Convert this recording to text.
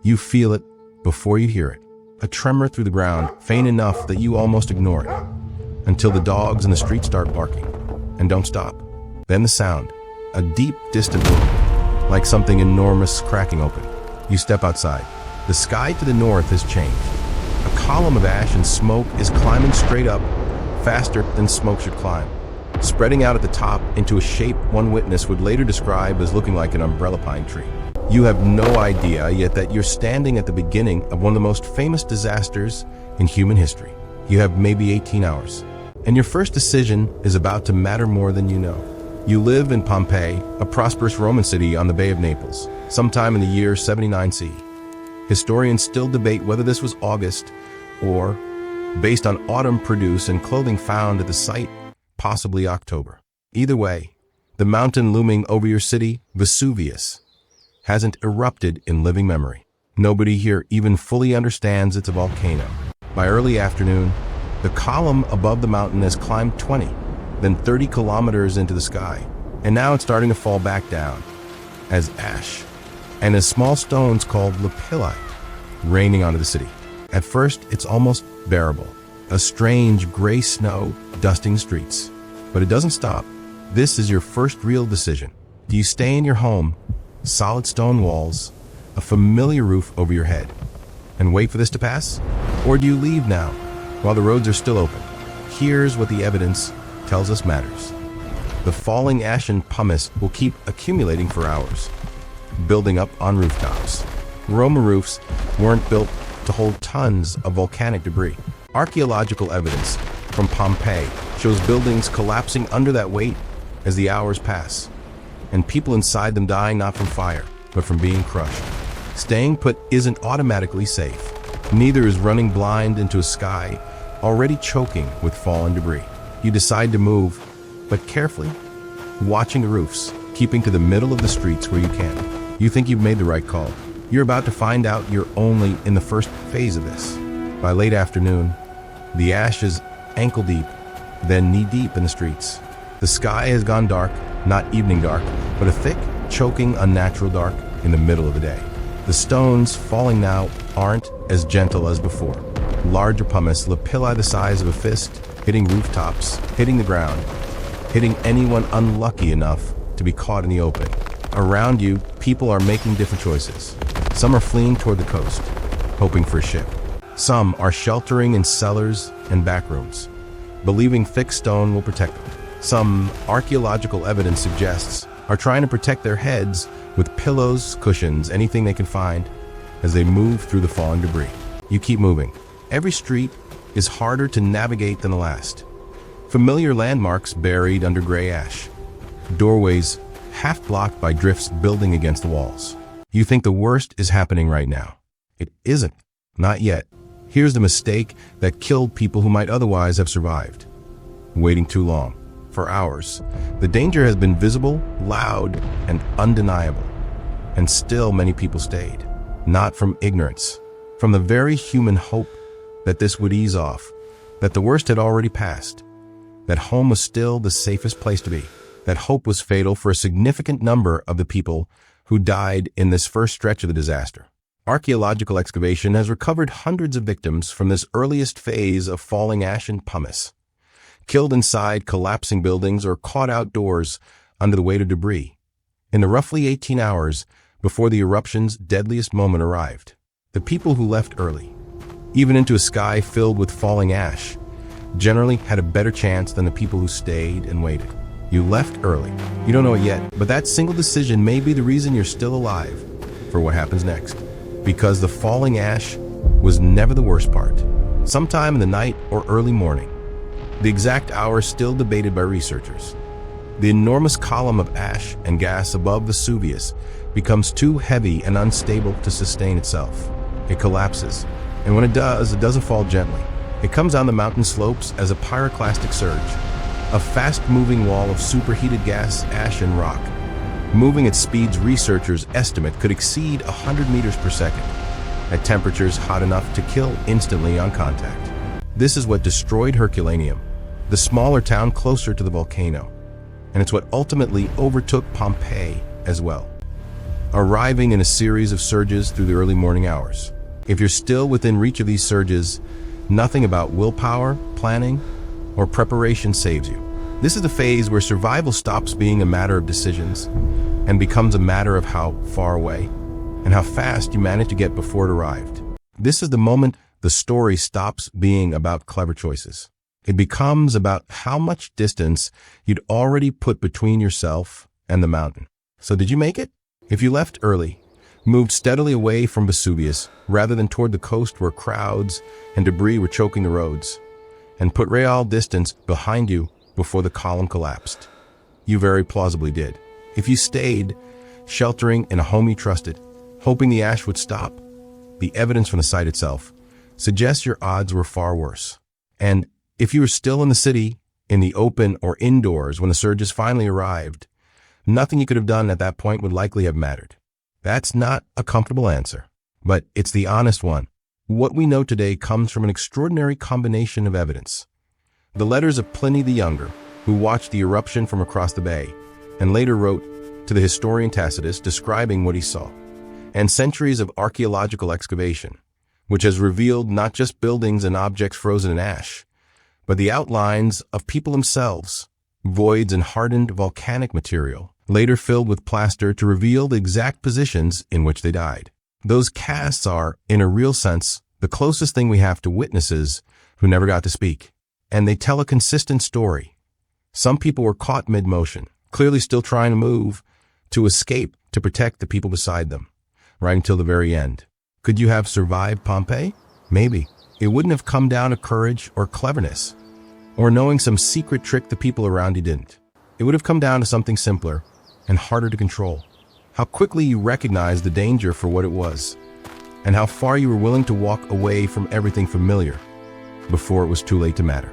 You feel it before you hear it. A tremor through the ground, faint enough that you almost ignore it, until the dogs in the street start barking, and don't stop. Then the sound, a deep, distant boom, like something enormous cracking open. You step outside. The sky to the north has changed. A column of ash and smoke is climbing straight up, faster than smoke should climb, spreading out at the top into a shape one witness would later describe as looking like an umbrella pine tree. You have no idea yet that you're standing at the beginning of one of the most famous disasters in human history. You have maybe 18 hours, and your first decision is about to matter more than you know. You live in Pompeii, a prosperous Roman city on the Bay of Naples, sometime in the year 79 CE. Historians still debate whether this was August or, based on autumn produce and clothing found at the site, possibly October. Either way, the mountain looming over your city, Vesuvius, hasn't erupted in living memory. Nobody here even fully understands it's a volcano. By early afternoon, the column above the mountain has climbed 20, then 30 kilometers into the sky, and now it's starting to fall back down as ash and as small stones called lapilli raining onto the city. At first, it's almost bearable, a strange gray snow dusting the streets. But it doesn't stop. This is your first real decision. Do you stay in your home, solid stone walls, a familiar roof over your head, and wait for this to pass? Or do you leave now, while the roads are still open? Here's what the evidence tells us matters. The falling ash and pumice will keep accumulating for hours, building up on rooftops. Roman roofs weren't built to hold tons of volcanic debris. Archaeological evidence from Pompeii shows buildings collapsing under that weight as the hours pass, and people inside them dying not from fire, but from being crushed. Staying put isn't automatically safe. Neither is running blind into a sky already choking with fallen debris. You decide to move, but carefully, watching the roofs, keeping to the middle of the streets where you can. You think you've made the right call. You're about to find out you're only in the first phase of this. By late afternoon, the ash is ankle deep, then knee deep in the streets. The sky has gone dark, not evening dark, but a thick, choking, unnatural dark in the middle of the day. The stones falling now aren't as gentle as before. Larger pumice, lapilli the size of a fist, hitting rooftops, hitting the ground, hitting anyone unlucky enough to be caught in the open. Around you, people are making different choices. Some are fleeing toward the coast, hoping for a ship. Some are sheltering in cellars and back rooms, believing thick stone will protect them. Some, archaeological evidence suggests, are trying to protect their heads with pillows, cushions, anything they can find as they move through the fallen debris. You keep moving. Every street is harder to navigate than the last. Familiar landmarks buried under gray ash. Doorways half blocked by drifts building against the walls. You think the worst is happening right now. It isn't. Not yet. Here's the mistake that killed people who might otherwise have survived. Waiting too long. For hours. The danger has been visible, loud, and undeniable. And still many people stayed. Not from ignorance. From the very human hope that this would ease off. That the worst had already passed. That home was still the safest place to be. That hope was fatal for a significant number of the people who died in this first stretch of the disaster. Archaeological excavation has recovered hundreds of victims from this earliest phase of falling ash and pumice, killed inside collapsing buildings or caught outdoors under the weight of debris, in the roughly 18 hours before the eruption's deadliest moment arrived. The people who left early, even into a sky filled with falling ash, generally had a better chance than the people who stayed and waited. You left early. You don't know it yet, but that single decision may be the reason you're still alive for what happens next. Because the falling ash was never the worst part. Sometime in the night or early morning. The exact hour still debated by researchers. The enormous column of ash and gas above Vesuvius becomes too heavy and unstable to sustain itself. It collapses, and when it doesn't fall gently. It comes down the mountain slopes as a pyroclastic surge. A fast-moving wall of superheated gas, ash, and rock. Moving at speeds researchers estimate could exceed 100 meters per second, at temperatures hot enough to kill instantly on contact. This is what destroyed Herculaneum, the smaller town closer to the volcano, and it's what ultimately overtook Pompeii as well. arriving in a series of surges through the early morning hours. If you're still within reach of these surges, nothing about willpower, planning, or preparation saves you. This is the phase where survival stops being a matter of decisions and becomes a matter of how far away and how fast you managed to get before it arrived. This is the moment the story stops being about clever choices. It becomes about how much distance you'd already put between yourself and the mountain. So did you make it? If you left early, moved steadily away from Vesuvius rather than toward the coast where crowds and debris were choking the roads, and put real distance behind you before the column collapsed, you very plausibly did. If you stayed, sheltering in a home you trusted, hoping the ash would stop, the evidence from the site itself suggests your odds were far worse. And if you were still in the city, in the open or indoors when the surges finally arrived, nothing you could have done at that point would likely have mattered. That's not a comfortable answer, but it's the honest one. What we know today comes from an extraordinary combination of evidence. The letters of Pliny the Younger, who watched the eruption from across the bay, and later wrote to the historian Tacitus describing what he saw, and centuries of archaeological excavation, which has revealed not just buildings and objects frozen in ash, but the outlines of people themselves, voids and hardened volcanic material, later filled with plaster to reveal the exact positions in which they died. Those casts are, in a real sense, the closest thing we have to witnesses who never got to speak. And they tell a consistent story. Some people were caught mid-motion, clearly still trying to move, to escape, to protect the people beside them, right until the very end. Could you have survived Pompeii? Maybe. It wouldn't have come down to courage or cleverness, or knowing some secret trick the people around you didn't. It would have come down to something simpler and harder to control. How quickly you recognized the danger for what it was, and how far you were willing to walk away from everything familiar before it was too late to matter.